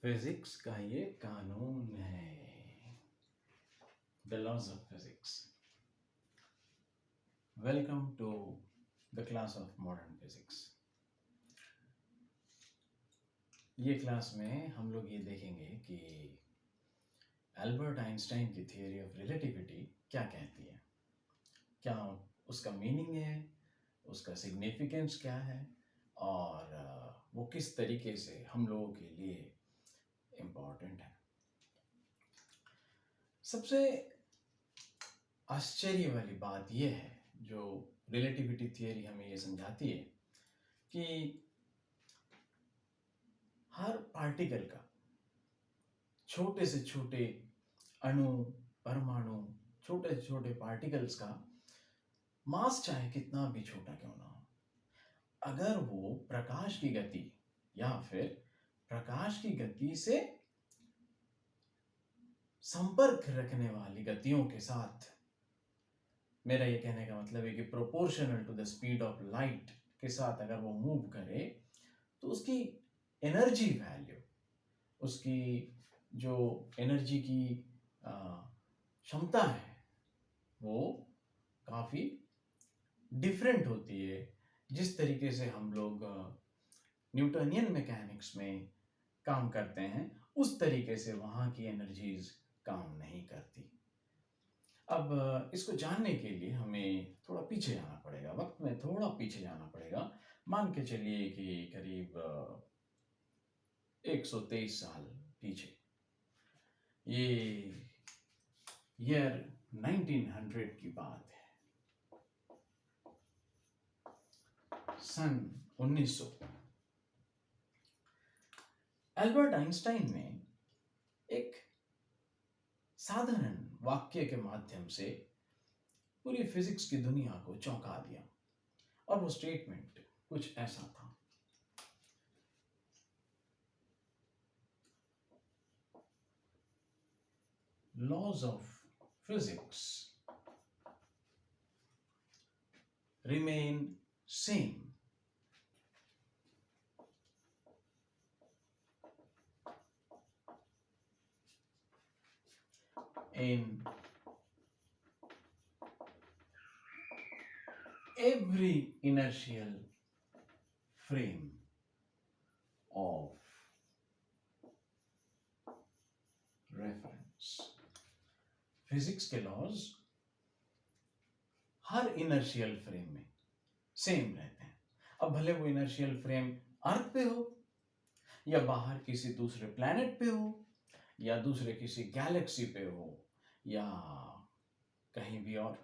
Physics का ये कानून है, the laws of physics. Welcome to the class of modern physics. ये क्लास में हम लोग ये देखेंगे कि एल्बर्ट आइंस्टाइन की थियरी ऑफ रिलेटिविटी क्या कहती है, क्या उसका मीनिंग है, उसका सिग्निफिकेंस क्या है और वो किस तरीके से हम लोगों के लिए इम्पॉर्टेंट है। सबसे आश्चर्य वाली बात यह है, जो रिलेटिविटी थियरी हमें ये समझाती है कि हर पार्टिकल का, छोटे से छोटे अणु, परमाणु, छोटे से छोटे पार्टिकल्स का मास चाहे कितना भी छोटा क्यों ना हो, अगर वो प्रकाश की गति या फिर प्रकाश की गति से संपर्क रखने वाली गतियों के साथ, मेरा ये कहने का मतलब है कि proportional to the speed of light के साथ अगर वो मूव करे, तो उसकी एनर्जी वैल्यू, उसकी जो एनर्जी की क्षमता है, वो काफ़ी डिफरेंट होती है। जिस तरीके से हम लोग न्यूटनियन मैकेनिक्स में काम करते हैं, उस तरीके से वहाँ की एनर्जीज काम नहीं करती। अब इसको जानने के लिए हमें थोड़ा पीछे जाना पड़ेगा, वक्त में थोड़ा पीछे जाना पड़ेगा। मान के चलिए कि करीब 123 साल पीछे, ये ईयर 1900 की बात है, सन 1900। एल्बर्ट आइंस्टाइन ने एक साधारण वाक्य के माध्यम से पूरी फिजिक्स की दुनिया को चौंका दिया, और वो स्टेटमेंट कुछ ऐसा था: laws of physics remain same in every inertial frame of reference। Physics के लॉज हर इनर्शियल फ्रेम में सेम रहते हैं। अब भले वो इनर्शियल फ्रेम अर्थ पे हो, या बाहर किसी दूसरे प्लैनेट पे हो, या दूसरे किसी गैलेक्सी पे हो, या कहीं भी और।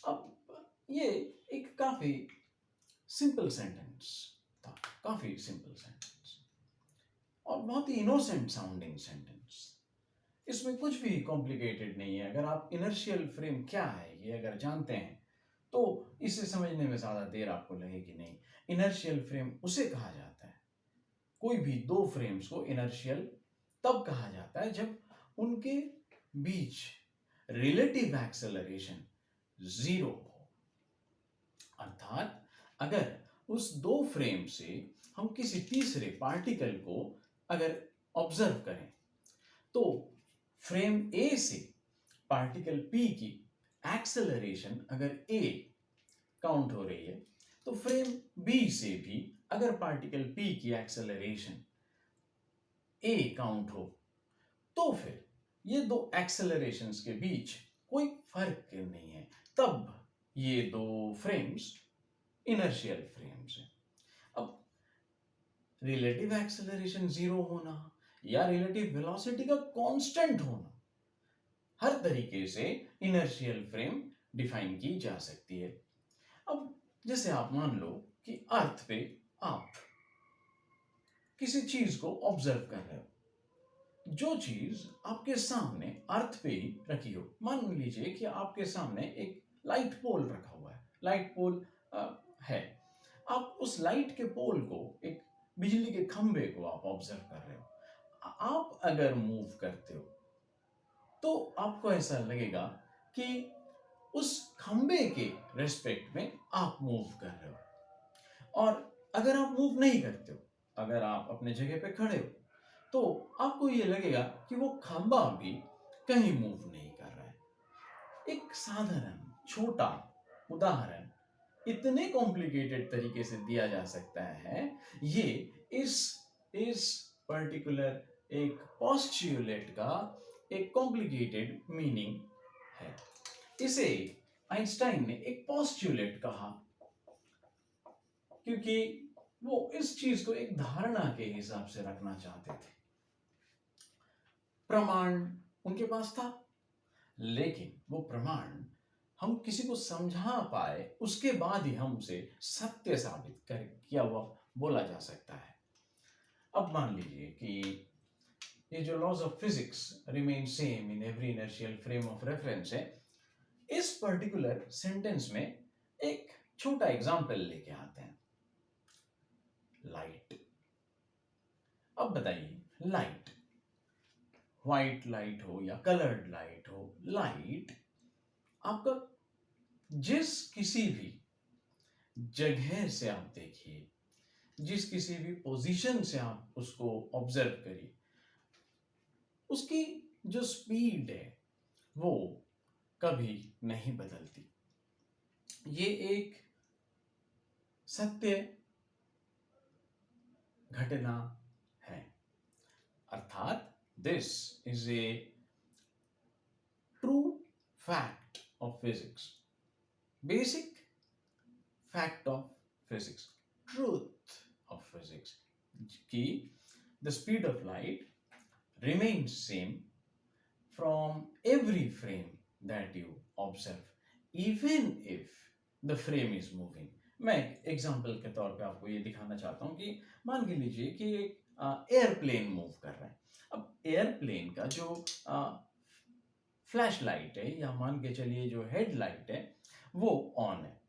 अब ये एक काफी सिंपल सेंटेंस था, काफी सिंपल सेंटेंस, और बहुत ही इनोसेंट साउंडिंग सेंटेंस। इसमें कुछ भी कॉम्प्लिकेटेड नहीं है। अगर आप इनर्शियल फ्रेम क्या है ये अगर जानते हैं, तो इसे समझने में ज़्यादा देर आपको लगेगी नहीं। इनर्शियल फ्रेम उसे कहा जाता है, कोई भी दो फ्रेम्स को इनर्शियल तब कहा जाता है जब उनके बीच रिलेटिव एक्सेलरेशन जीरो हो। अर्थात अगर उस दो फ्रेम से हम किसी तीसरे पार्टिकल को अगर ऑब्जर्व करें, तो फ्रेम ए से पार्टिकल पी की एक्सेलरेशन अगर ए काउंट हो रही है, तो फ्रेम बी से भी अगर पार्टिकल पी की एक्सेलरेशन ए काउंट हो, तो फिर ये दो एक्सेलरेशंस के बीच कोई फर्क नहीं है, तब ये दो फ्रेम्स इनर्शियल फ्रेम्स हैं। अब रिलेटिव एक्सेलरेशन जीरो होना या रिलेटिव वेलोसिटी का कांस्टेंट होना, हर तरीके से इनर्शियल फ्रेम डिफाइन की जा सकती है। अब जैसे आप मान लो कि अर्थ पे आप किसी चीज को ऑब्जर्व कर रहे हो, जो चीज आपके सामने अर्थ पे ही रखी हो। मान लीजिए कि आपके सामने एक लाइट पोल रखा हुआ है, लाइट पोल है। आप उस लाइट के पोल को, एक बिजली के खंभे को आप ऑब्जर्व कर रहे हो। आप अगर मूव करते हो, तो आपको ऐसा लगेगा कि उस खंबे के रेस्पेक्ट में आप मूव कर रहे हो। और अगर आप मूव नहीं करते हो, अगर आप अपने जगह पे खड़े हो, तो आपको ये लगेगा कि वो खंबा भी कहीं मूव नहीं कर रहा है। एक साधारण छोटा उदाहरण इतने कॉम्प्लिकेटेड तरीके से दिया जा सकता है। ये इस पर्टिकुलर एक पोस्टुलेट का एक कॉम्प्लिकेटेड मीनिंग है। इसे आइंस्टाइन ने एक पोस्टुलेट कहा क्योंकि वो इस चीज को एक धारणा के हिसाब से रखना चाहते थे। प्रमाण उनके पास था, लेकिन वो प्रमाण हम किसी को समझा पाए उसके बाद ही हम उसे सत्य साबित कर किया हुआ बोला जा सकता है। अब मान लीजिए कि ये जो laws of physics remain same in every inertial frame of reference है, इस पर्टिकुलर सेंटेंस में एक छोटा एग्जांपल लेके आते हैं। लाइट। अब बताइए, लाइट, व्हाइट लाइट हो या कलर्ड लाइट हो, लाइट आपका जिस किसी भी जगह से आप देखिए, जिस किसी भी पोजीशन से आप उसको ऑब्जर्व करिए, उसकी जो स्पीड है वो कभी नहीं बदलती। ये एक सत्य घटना है। अर्थात this is a true fact of physics, basic fact of physics, truth of physics कि the speed of light remains same from every frame that you observe, even if the frame is moving. मैं example के तौर पे आपको ये दिखाना चाहता हूँ कि मान के लीजिए कि एक एयरप्लेन मूव कर रहा है। अब एयरप्लेन का जो फ्लैश लाइट है या मान के चलिए जो हेडलाइट है वो ऑन है,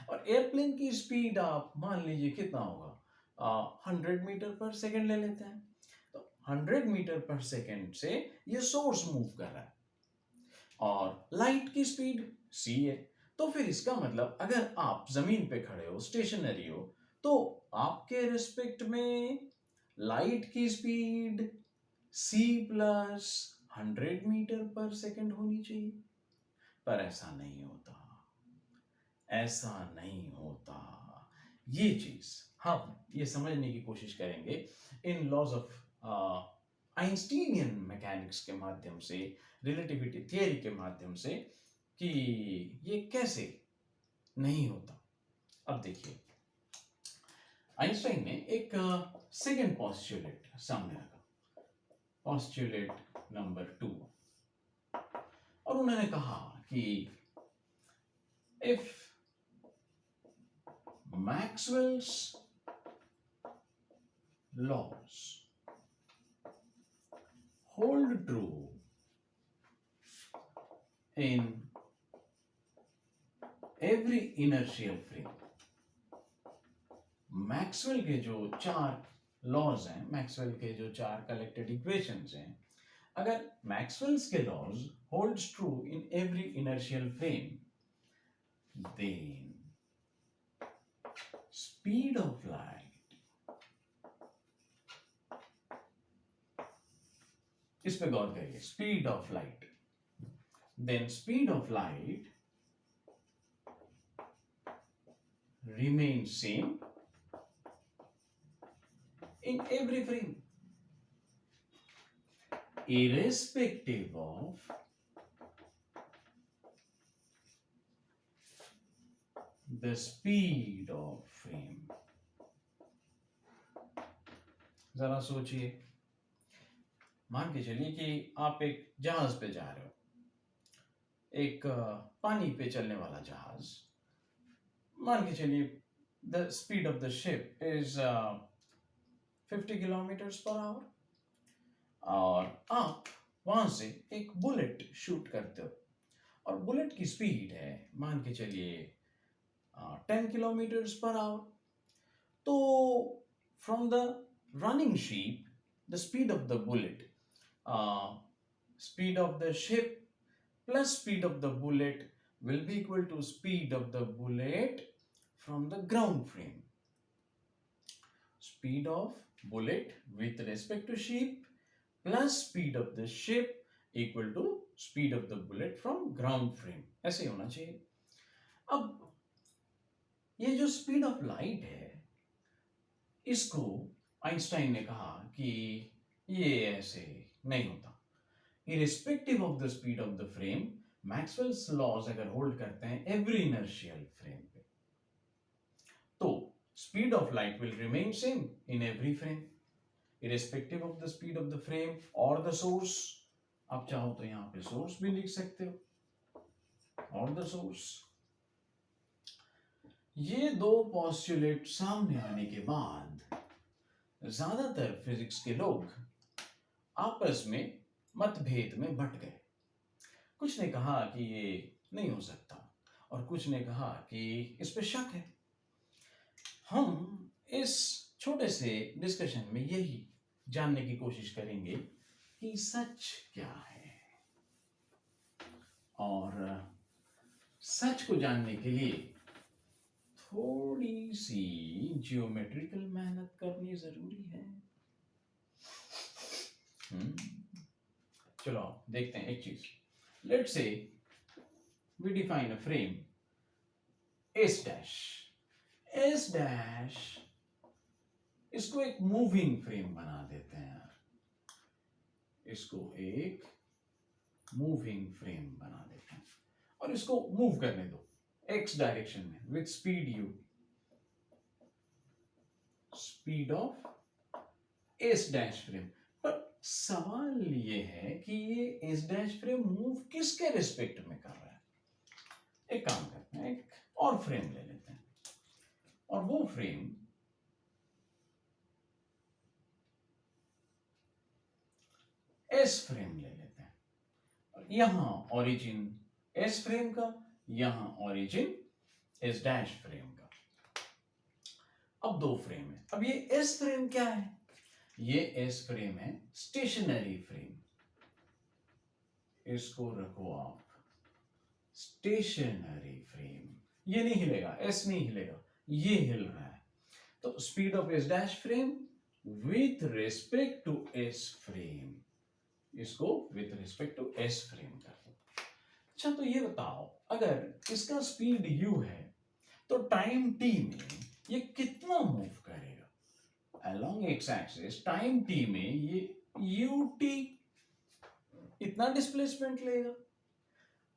और एयरप्लेन की स्पीड आप मान लीजिए कितना होगा, 100 मीटर पर सेकेंड ले लेते हैं। तो 100 मीटर पर सेकेंड से ये सोर्स मूव कर रहा है और लाइट की स्पीड c है। तो फिर इसका मतलब अगर आप जमीन पे खड़े हो, स्टेशनरी हो, तो आपके रिस्पेक्ट में लाइट की स्पीड c प्लस 100 मीटर पर सेकेंड होनी चाहिए, पर ऐसा नहीं होता, ऐसा नहीं होता। ये चीज हम ये समझने की कोशिश करेंगे इन लॉज ऑफ आइंस्टीनियन मैकेनिक्स के माध्यम से, रिलेटिविटी थियरी के माध्यम से, कि ये कैसे नहीं होता। अब देखिए, आइंस्टाइन ने एक सेकेंड पोस्टुलेट सामने रखा, पोस्टुलेट नंबर 2, और उन्होंने कहा कि if Maxwell's laws hold true in every inertial frame, Maxwell के जो 4 लॉज हैं, मैक्सवेल के जो 4 कलेक्टेड इक्वेशंस हैं, अगर मैक्सवेल्स के laws holds true in every inertial frame, then speed of light, इस पे गौर करिए, speed of light, then speed of light remain same in every frame, irrespective of the speed of frame. जरा सोचिए, मान के चलिए कि आप एक जहाज पे जा रहे हो, एक पानी पे चलने वाला जहाज, मान के चलिए the speed of the ship is 50 kilometre पर आवर, और आप वहां से एक बुलेट शूट करते हो, और बुलेट की स्पीड है मान के चलिए 10 किलोमीटर पर आवर। तो from the running ship, the speed of the bullet, speed of the ship plus speed of the bullet will be equal to speed of the bullet from the ground frame. Speed of bullet with respect to ship plus speed of the ship equal to speed of the bullet from ground frame, ऐसे होना चाहिए। अब ये जो speed of light है, इसको Einstein ने कहा कि ये ऐसे नहीं होता। Irrespective of the speed of the frame, Maxwell's laws अगर होल्ड करते हैं एवरी इनर्शियल फ्रेम पे, तो speed of light will remain same in every frame irrespective of the speed of the frame और द सोर्स। आप चाहो तो यहां पे सोर्स भी लिख सकते हो और द सोर्स। ये दो पॉस्टुलेट सामने आने के बाद ज्यादातर फिजिक्स के लोग आपस में मतभेद में बंट गए। कुछ ने कहा कि ये नहीं हो सकता और कुछ ने कहा कि इस पे शक है। हम इस छोटे से डिस्कशन में यही जानने की कोशिश करेंगे कि सच क्या है, और सच को जानने के लिए थोड़ी सी जियोमेट्रिकल मेहनत करनी जरूरी है। चलो देखते हैं एक चीज। Let's say we define a frame S dash. S dash, इसको एक मूविंग फ्रेम बना देते हैं यार, इसको एक मूविंग फ्रेम बना देते हैं और इसको मूव करने दो एक्स डायरेक्शन में with speed you, speed of S dash frame. पर सवाल ये है कि ये एस डैश फ्रेम मूव किसके रिस्पेक्ट में कर रहा है। एक काम करते हैं, एक और फ्रेम ले लेते हैं और वो फ्रेम एस फ्रेम ले लेते हैं। यहां ओरिजिन एस फ्रेम का, यहां ओरिजिन एस डैश फ्रेम का। अब दो फ्रेम है। अब ये एस फ्रेम क्या है? ये एस फ्रेम है स्टेशनरी फ्रेम। इसको रखो आप स्टेशनरी फ्रेम। ये नहीं हिलेगा, एस नहीं हिलेगा, ये हिल रहा है। तो speed of S dash frame with respect to S frame, इसको with respect to S frame कर दो। अच्छा, तो ये बताओ, अगर इसका स्पीड u है तो टाइम t में ये कितना मूव करेगा along x axis? Time t में ये ut इतना डिस्प्लेसमेंट लेगा।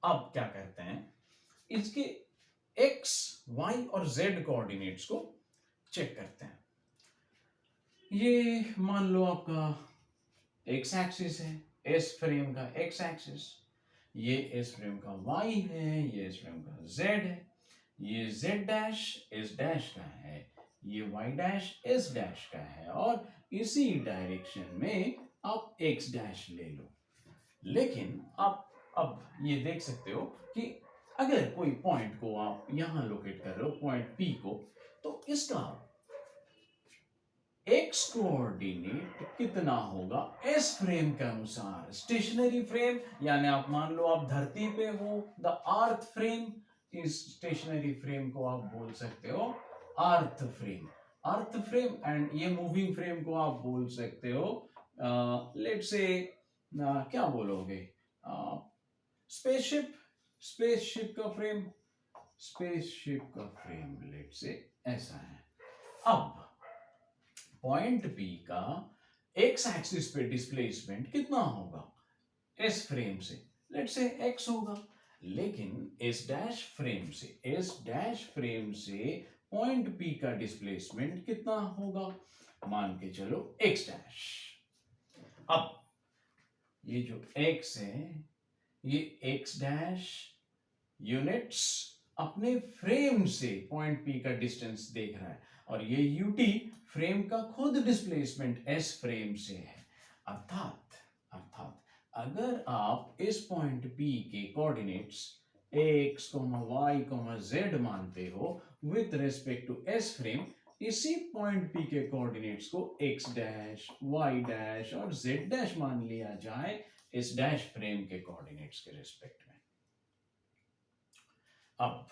अब क्या करते हैं, इसके x, y और z कोऑर्डिनेट्स को चेक करते हैं। ये मान लो आपका x एक्सिस है, एस फ्रेम का x एक्सिस, ये एस फ्रेम का y है, ये एस फ्रेम का z है, ये z डैश एस डैश का है, ये y डैश एस डैश का है, और इसी डायरेक्शन में आप x डैश ले लो। लेकिन आप अब ये देख सकते हो कि अगर कोई पॉइंट को आप यहां लोकेट कर रहे हो, पॉइंट P को, तो इसका एक्स कोऑर्डिनेट कितना होगा एस फ्रेम के अनुसार? स्टेशनरी फ्रेम यानी आप मान लो आप धरती पे हो, द अर्थ फ्रेम, इस स्टेशनरी फ्रेम को आप बोल सकते हो अर्थ फ्रेम। अर्थ फ्रेम एंड ये मूविंग फ्रेम को आप बोल सकते हो लेट्स से क्या बोलोगे, स्पेसशिप, स्पेसशिप का फ्रेम, स्पेसशिप का फ्रेम लेट्स से ऐसा है। अब पॉइंट P का एक्स एक्सिस पे डिस्प्लेसमेंट कितना होगा एस फ्रेम से? लेट्स से x होगा। लेकिन एस डैश फ्रेम से, एस डैश फ्रेम से पॉइंट P का डिस्प्लेसमेंट कितना होगा? मान के चलो x डैश। अब ये जो x है, ये x डैश यूनिट्स अपने फ्रेम से पॉइंट P का डिस्टेंस देख रहा है, और ये ut फ्रेम का खुद डिस्प्लेसमेंट s फ्रेम से है। अर्थात अगर आप इस पॉइंट P के कोऑर्डिनेट्स x, y, z मानते हो with respect to s frame, इसी पॉइंट P के कोऑर्डिनेट्स को x डैश, y डैश और z डैश मान लिया जाए इस डैश फ्रेम के कोऑर्डिनेट्स के रिस्पेक्ट में। अब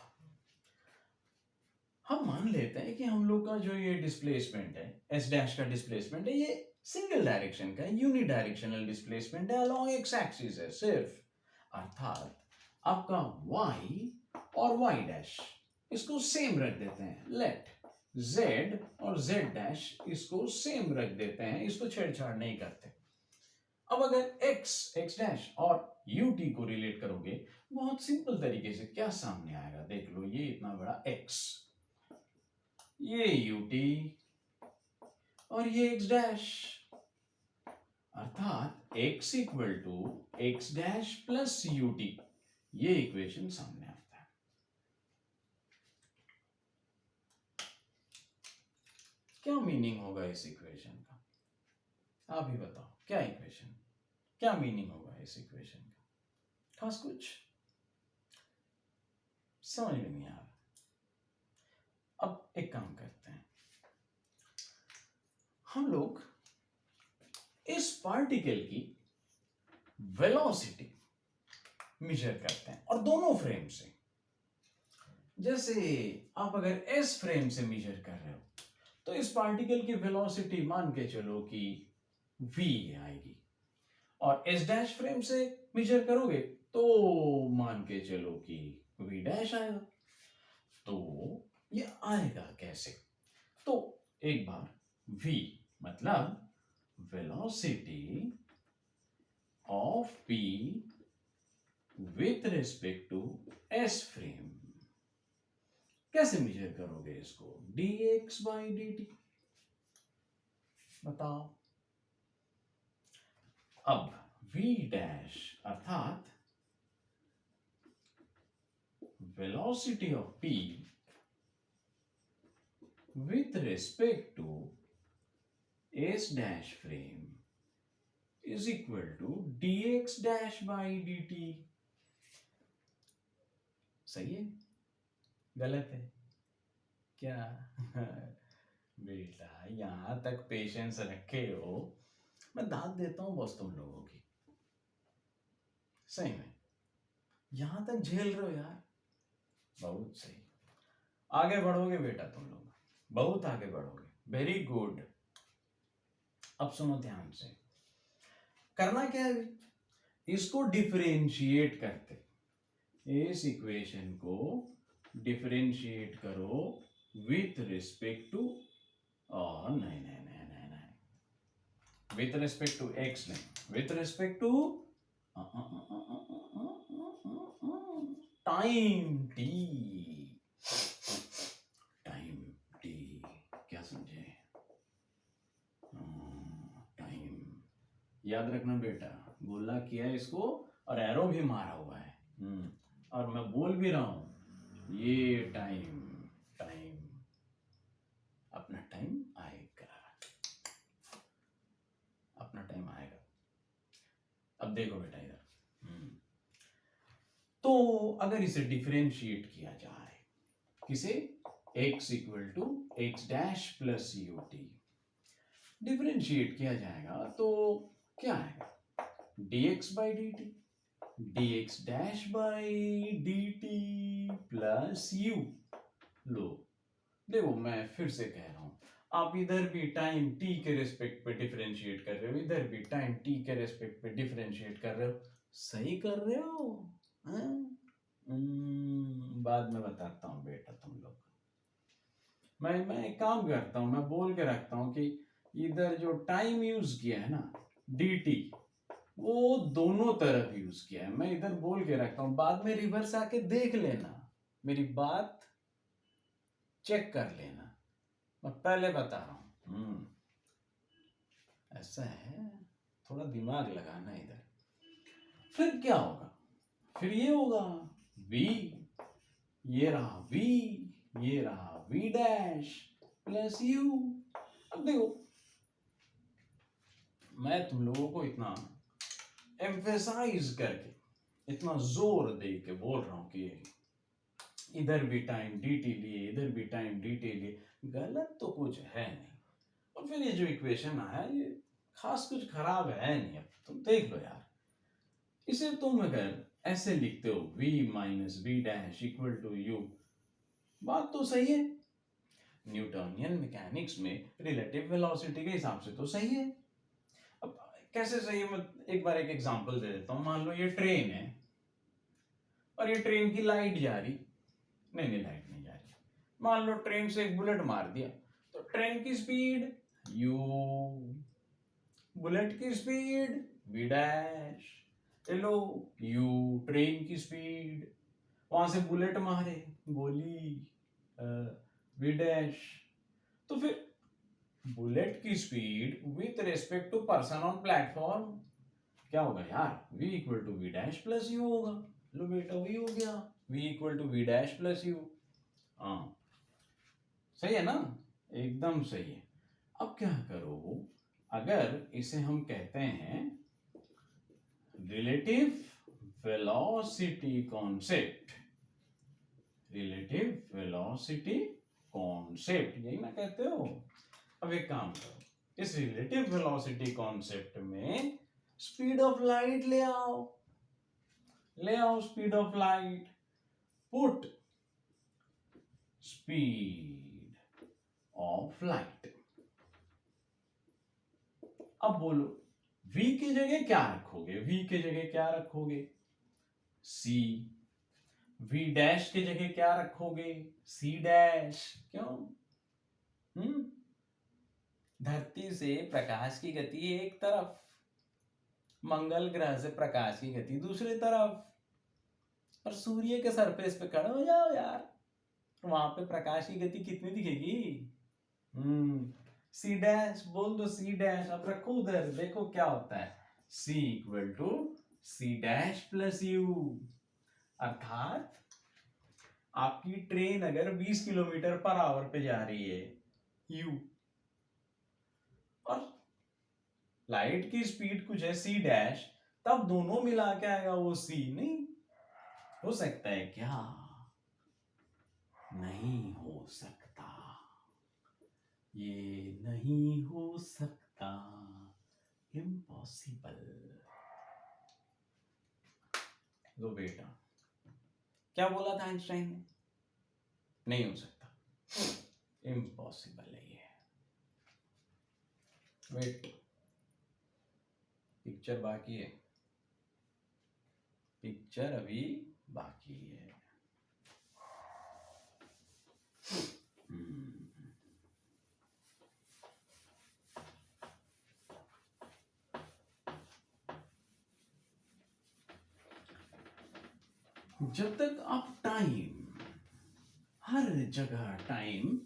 हम मान लेते हैं कि हम लोग का जो ये डिस्प्लेसमेंट है, एस डैश का डिस्प्लेसमेंट है, ये सिंगल डायरेक्शन का यूनि डायरेक्शनल डिस्प्लेसमेंट है, अलोंग एक्स एक्सिस है सिर्फ। अर्थात आपका y और y डैश इसको सेम रख देते हैं। लेट z और z डैश इसको सेम रख देते हैं, इसको छेड़छाड़ नहीं करते। अब अगर x डैश और ut को रिलेट करोगे, बहुत सिंपल तरीके से क्या सामने आएगा देख लो। ये इतना बड़ा x, ये ut और ये x डैश, अर्थात x equal to x dash plus ut, ये इक्वेशन सामने आता है। क्या मीनिंग होगा इस इक्वेशन का, आप ही बताओ। क्या इक्वेशन, क्या मीनिंग होगा इस इक्वेशन का? खास कुछ समझ में नहीं आ रहा। अब एक काम करते हैं, हम लोग इस पार्टिकल की वेलोसिटी मेजर करते हैं, और दोनों फ्रेम से। जैसे आप अगर एस फ्रेम से मेजर कर रहे हो तो इस पार्टिकल की वेलोसिटी मान के चलो कि v आएगी, और एस डैश फ्रेम से मेजर करोगे तो मान के चलो कि v डैश आएगा। तो ये आएगा कैसे? तो एक बार v मतलब velocity of p with respect to s frame, कैसे मेजर करोगे इसको? dx by dt, बताओ। अब v डैश अर्थात velocity of p with respect to s dash frame is equal to dx dash by dt। सही है, गलत है क्या? बेटा यहां तक पेशेंस रखे हो, मैं दाद देता हूं बस तुम लोगों की। सही में यहां तक झेल रहे हो यार, बहुत सही। आगे बढ़ोगे बेटा तुम लोग, बहुत आगे बढ़ोगे, वेरी गुड। अब सुनो ध्यान से, करना क्या है? इसको डिफरेंशिएट करते, इस इक्वेशन को डिफरेंशिएट करो विथ रिस्पेक्ट टू, और नहीं नहीं नहीं नहीं नहीं, विथ रिस्पेक्ट टू एक्स नहीं, with respect to time t, time t, क्या समझे? टाइम याद रखना बेटा, गोला किया है इसको और एरो भी मारा हुआ है। और मैं बोल भी रहा हूं, ये टाइम, टाइम अपना टाइम आएगा, अपना टाइम आएगा। अब देखो बेटा इधर, तो अगर इसे डिफरेंशिएट किया जाए, किसे? x equal to x dash plus ut, differentiate किया जाएगा तो क्या आएगा? dx बाई dt, dx dash by dt plus u। लो देखो, मैं फिर से कह रहा हूं, आप इधर भी टाइम t के रेस्पेक्ट पे डिफरेंशिएट कर रहे हो, इधर भी टाइम t के रेस्पेक्ट पे डिफरेंशिएट कर रहे हो। सही कर रहे हो? बाद में बताता हूँ बेटा तुम लोग। मैं एक काम करता हूँ, मैं बोल के रखता हूँ कि इधर जो टाइम यूज किया है ना dt, वो दोनों तरफ यूज किया है। मैं इधर बोल के रखता हूँ, बाद में रिवर्स आके देख लेना, मेरी बात चेक कर लेना, मैं पहले बता रहा हूँ। ऐसा है, थोड़ा दिमाग लगाना इधर। फिर क्या होगा? फिर ये होगा v, ये रहा v, ये रहा v डैश प्लस u। अब देखो, मैं तुम लोगों को इतना एम्फेसाइज करके, इतना जोर दे के बोल रहा हूं कि इधर भी टाइम dt लिए, इधर भी टाइम dt लिए, गलत तो कुछ है नहीं। और फिर ये जो इक्वेशन आया, ये खास कुछ खराब है नहीं। अब तुम देख लो यार, इसे तुम अगर ऐसे लिखते हो v minus v dash equal to u, बात तो सही है, न्यूटोनियन मैकेनिक्स में रिलेटिव वेलोसिटी के हिसाब से तो सही है। अब कैसे सही है, मैं एक बार एक एग्जांपल दे देता हूँ। मान लो ये ट्रेन है और ये ट्रेन की लाइट जा रही, नहीं लाइट नहीं जा रही, मान लो ट्रेन से एक बुलेट मार दिया, तो ट्रेन की स्पीड u, बुलेट की स्पीड v डैश। लो u ट्रेन की स्पीड, वहां से बुलेट मारे गोली v डैश, तो फिर बुलेट की speed with respect to person on platform क्या होगा यार, v equal to v dash plus u होगा। लो बेटा v हो गया, v equal to v dash plus u। हाँ सही है ना, एकदम सही है। अब क्या करो, अगर इसे हम कहते हैं relative velocity concept, relative velocity concept यही ना कहते हो। अब एक काम करो, इस रिलेटिव वेलोसिटी कॉन्सेप्ट में स्पीड ऑफ लाइट ले आओ, ले आओ speed of light, put speed of light. अब बोलो v की जगह क्या रखोगे, v की जगह क्या रखोगे c, v डैश की जगह क्या रखोगे c डैश। क्यों? धरती से प्रकाश की गति एक तरफ, मंगल ग्रह से प्रकाश की गति दूसरी तरफ, और सूर्य के सरफेस पे खड़े हो जाओ यार, वहां पे प्रकाश की गति कितनी दिखेगी? सी डैश बोल दो, सी डैश। अब रखो उधर, देखो क्या होता है, c equal to c dash plus u. अर्थात आपकी ट्रेन अगर 20 किलोमीटर पर आवर पे जा रही है u, और लाइट की स्पीड कुछ है c डैश, तब दोनों मिला के आएगा वो c। नहीं हो सकता है क्या? नहीं हो सकता, ये नहीं हो सकता, इम्पॉसिबल। लो बेटा, क्या बोला था आइंस्टाइन ने? नहीं हो सकता, इम्पॉसिबल है ये। वेट, पिक्चर बाकी है, पिक्चर अभी बाकी है। जब तक आप टाइम, हर जगह टाइम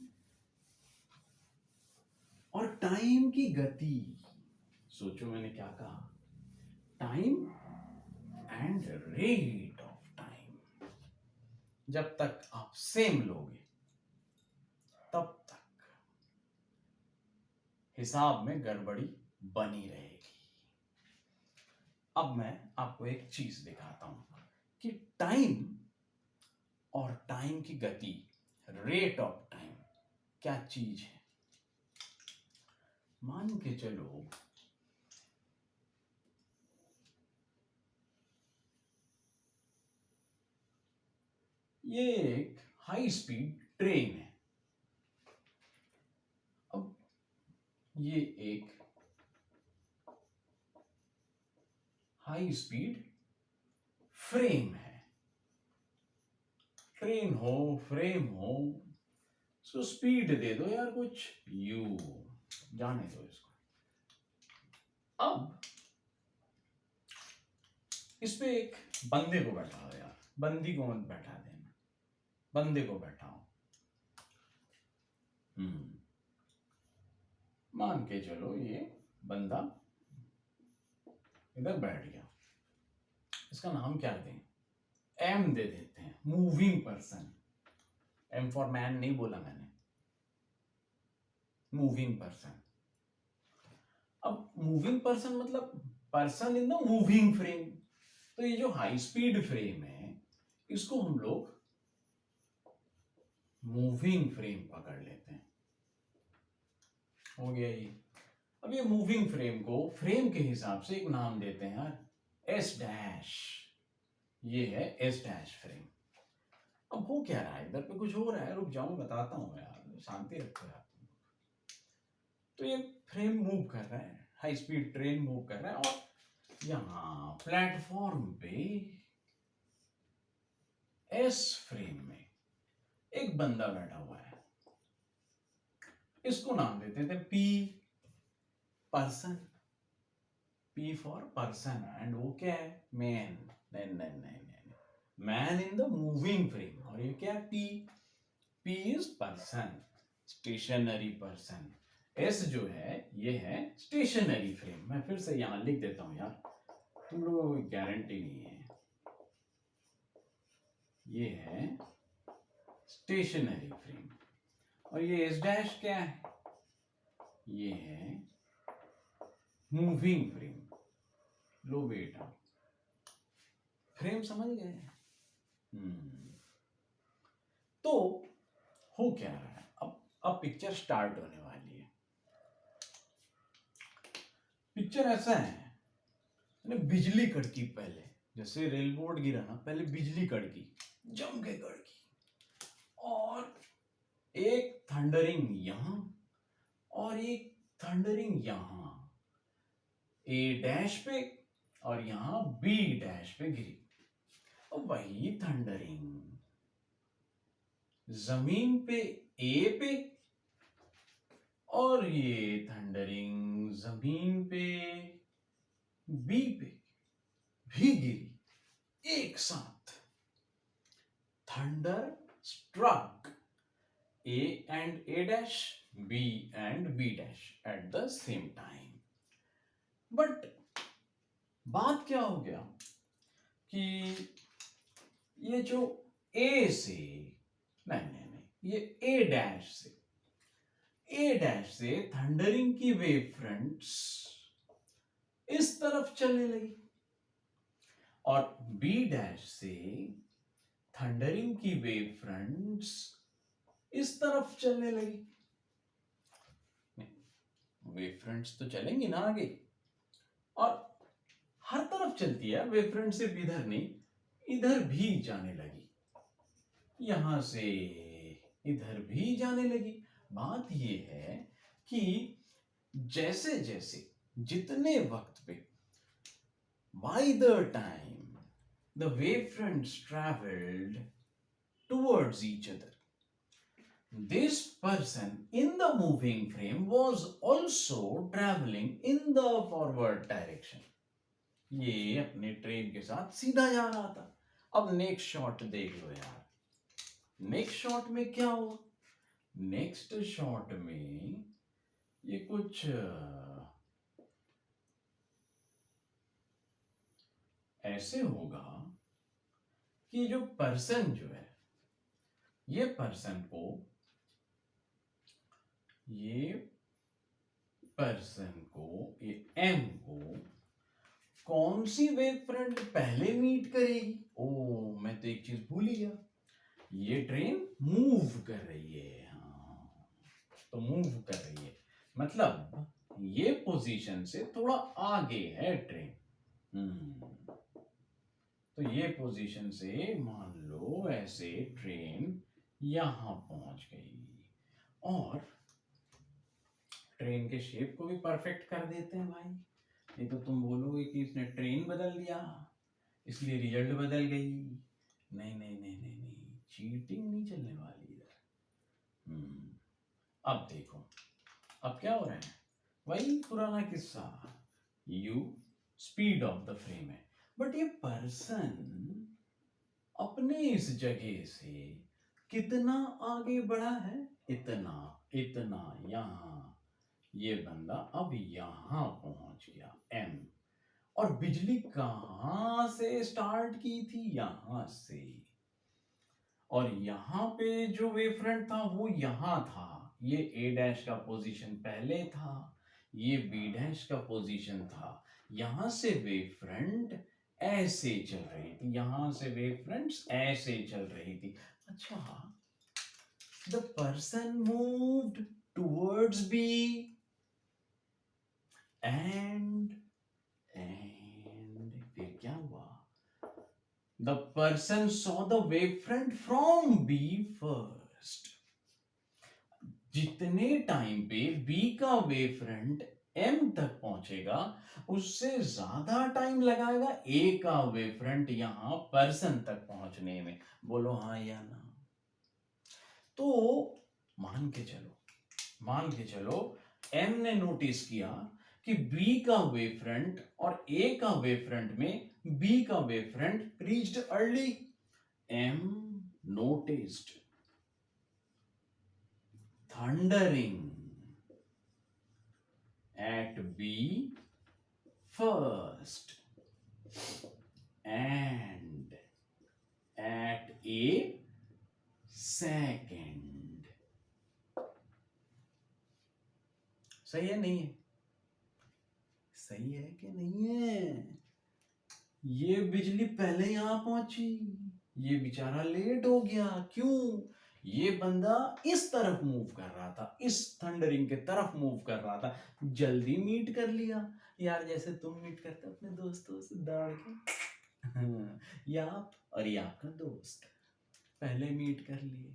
और टाइम की गति, सोचो मैंने क्या कहा, time and rate of time, जब तक आप सेम लोगे तब तक हिसाब में गड़बड़ी बनी रहेगी। अब मैं आपको एक चीज दिखाता हूं कि टाइम और टाइम की गति, रेट ऑफ टाइम क्या चीज है। मान के चलो ये एक हाई स्पीड ट्रेन है, अब ये एक हाई स्पीड फ्रेम है, ट्रेन हो फ्रेम हो, इसको स्पीड दे दो यार कुछ u, जाने दो इसको। अब इस पे एक बंदे को बैठाओ यार, बंदी को मत बैठा देना, बंदे को बैठाओ। मान के चलो ये बंदा इधर बैठ गया, इसका नाम क्या दें, एम दे देते हैं, moving person. M for man नहीं बोला मैंने, मूविंग पर्सन। अब मूविंग पर्सन मतलब person in the moving frame, तो ये जो हाई स्पीड फ्रेम है इसको हम लोग मूविंग फ्रेम पकड़ लेते हैं, हो गया ये। अब ये मूविंग फ्रेम को फ्रेम के हिसाब से एक नाम देते हैं यार, एस डैश, ये है एस डैश फ्रेम। अब हो क्या रहा है, इधर पे कुछ हो रहा है, रुक जाऊं बताता हूं यार, शांति रखो यार। तो ये फ्रेम मूव कर रहा है, हाई स्पीड ट्रेन मूव कर रहा है, और यहाँ प्लेटफॉर्म पे एस फ्रेम में एक बंदा बैठा हुआ है, इसको नाम देते थे P, person, P for person, and वो क्या है, मैन। नहीं नहीं नहीं नहीं, man in the moving frame. और ये क्या है, P, P is person, stationary person. S जो है ये है स्टेशनरी फ्रेम। मैं फिर से यहां लिख देता हूं यार, तुम लोगों को गारंटी नहीं है। ये है स्टेशनरी फ्रेम, और ये एस डैश क्या है, ये है मूविंग फ्रेम। लो बेटा, फ्रेम समझ गए? तो हो क्या रहा है, अब पिक्चर स्टार्ट होने वाली है। पिक्चर ऐसा है, बिजली कड़की, पहले जैसे रेल बोर्ड गिरा ना, पहले बिजली कड़की, जम के कड़की, और एक थंडरिंग यहां और एक थंडरिंग यहां, ए डैश पे, और यहां बी डैश पे गिरी। और वही थंडरिंग जमीन पे ए पे, और ये थंडरिंग जमीन पे बी पे भी गिरी एक साथ। Thunder struck A and A dash, B and B dash at the same time. But बात क्या हो गया कि ये जो ए से, नहीं नहीं नहीं, ये ए डैश से थंडरिंग की वेव फ्रंट्स इस तरफ चलने लगी, और बी डैश से थंडरिंग की वेव फ्रंट्स इस तरफ चलने लगी। वेव फ्रंट्स तो चलेंगी ना आगे, और हर तरफ चलती है वेव फ्रंट, सिर्फ इधर नहीं, इधर भी जाने लगी, यहां से इधर भी जाने लगी। बात ये है कि जैसे जैसे जितने वक्त पे, by the time the wavefronts traveled towards each other, this person in the moving frame was also traveling in the forward direction. ये अपने ट्रेन के साथ सीधा जा रहा था। अब नेक्स्ट शॉट देख लो यार, नेक्स्ट शॉट में क्या हुआ, नेक्स्ट शॉट में ये कुछ ऐसे होगा कि जो पर्सन जो है, ये पर्सन को, ये पर्सन को, ये एम को कौन सी वेव फ्रंट पहले मीट करेगी? ओ, मैं तो एक चीज भूल ही गया, ये ट्रेन मूव कर रही है। हाँ, तो मूव कर रही है मतलब ये पोजीशन से थोड़ा आगे है ट्रेन। तो ये पोजीशन से मान लो ऐसे ट्रेन यहां पहुंच गई, और ट्रेन के शेप को भी परफेक्ट कर देते हैं भाई, नहीं तो तुम बोलोगे कि इसने ट्रेन बदल दिया इसलिए रिजल्ट बदल गई। नहीं नहीं नहीं नहीं नहीं, चीटिंग नहीं चलने वाली इधर। अब देखो, अब क्या हो रहा है, वही पुराना किस्सा, you speed of the frame है, बट ये पर्सन अपने इस जगह से कितना आगे बढ़ा है, इतना इतना, यहां ये बंदा अब यहां पहुंच गया एम, और बिजली कहां से स्टार्ट की थी, यहां से, और यहां पे जो वेव फ्रंट था वो यहां था, ये ए डैश का पोजीशन पहले था, ये बी डैश का पोजीशन था, यहां से वेव फ्रंट ऐसे चल रही थी, यहां से वेव फ्रंट्स ऐसे चल रही थी। अच्छा, the person moved towards B, and फिर क्या हुआ, the person saw the wavefront from B first. जितने टाइम पे बी का वेव फ्रंट एम तक पहुंचेगा उससे ज्यादा टाइम लगाएगा ए का वेव फ्रंट यहां पर्सन तक पहुंचने में। बोलो हाँ या ना। तो मान के चलो एम ने नोटिस किया कि बी का वेव फ्रंट और ए का वेव फ्रंट में बी का wave front reached early. M noticed thundering at B first and at A second। सही है नहीं है? सही है कि नहीं है? ये बिजली पहले यहां पहुंची, ये बेचारा लेट हो गया। क्यों? ये बंदा इस तरफ मूव कर रहा था, इस थंडरिंग के तरफ मूव कर रहा था, जल्दी मीट कर लिया। यार जैसे तुम मीट करते हो अपने दोस्तों से दौड़ के। ये आप और ये आपका दोस्त पहले मीट कर लिए।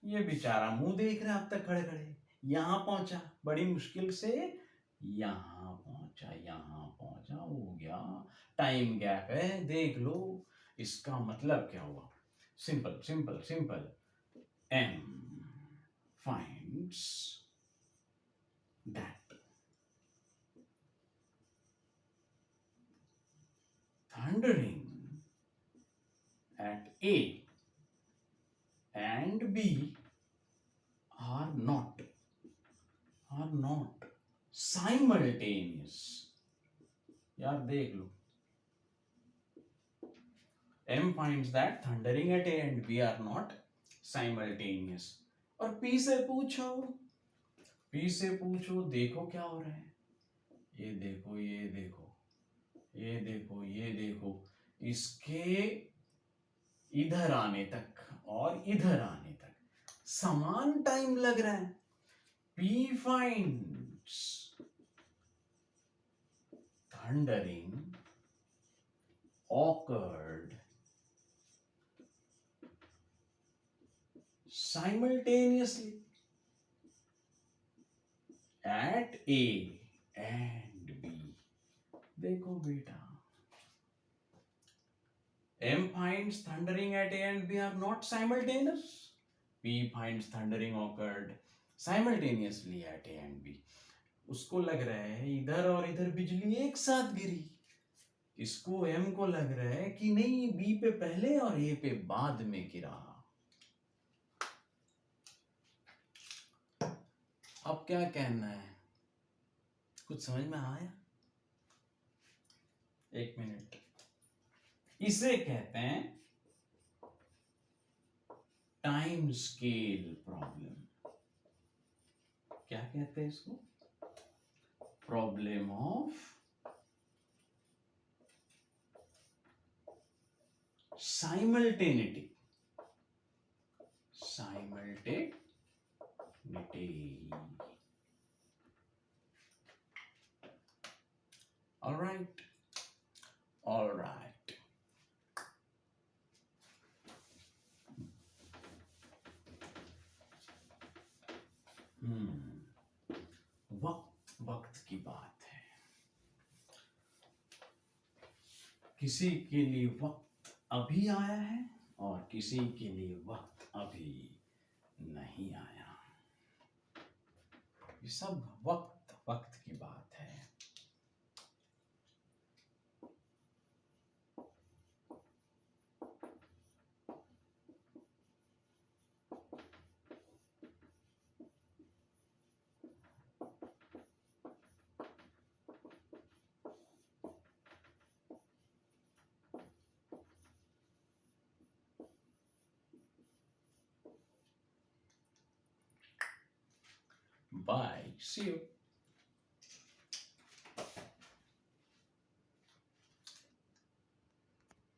ये बेचारा मुंह देख रहा है अब तक खड़े खड़े, यहां पहुंचा बड़ी मुश्किल से, यहां पहुंचा हो गया। टाइम गैप है, देख लो। इसका मतलब क्या हुआ? Simple simple simple. M finds that thundering at A and B are not simultaneous। यार देख लो, M finds that thundering at A and B are not simultaneous। और P से पूछो, देखो क्या हो रहा है। ये देखो इसके इधर आने तक और इधर आने तक समान टाइम लग रहा है। P finds thundering occurred simultaneously at A and B। देखो बेटा, M finds thundering at A and B are not simultaneous। P finds thundering occurred simultaneously at A and B। उसको लग रहा है इधर और इधर बिजली एक साथ गिरी। इसको M को लग रहा है कि नहीं, B पे पहले और A पे बाद में गिरा। अब क्या कहना है? कुछ समझ में आया? एक मिनट। इसे कहते हैं टाइम स्केल प्रॉब्लम। क्या कहते हैं इसको? Problem of simultaneity. All right. वक्त की बात है। किसी के लिए वक्त अभी आया है और किसी के लिए वक्त अभी नहीं आया। ये सब वक्त की बात है। Bye. See you.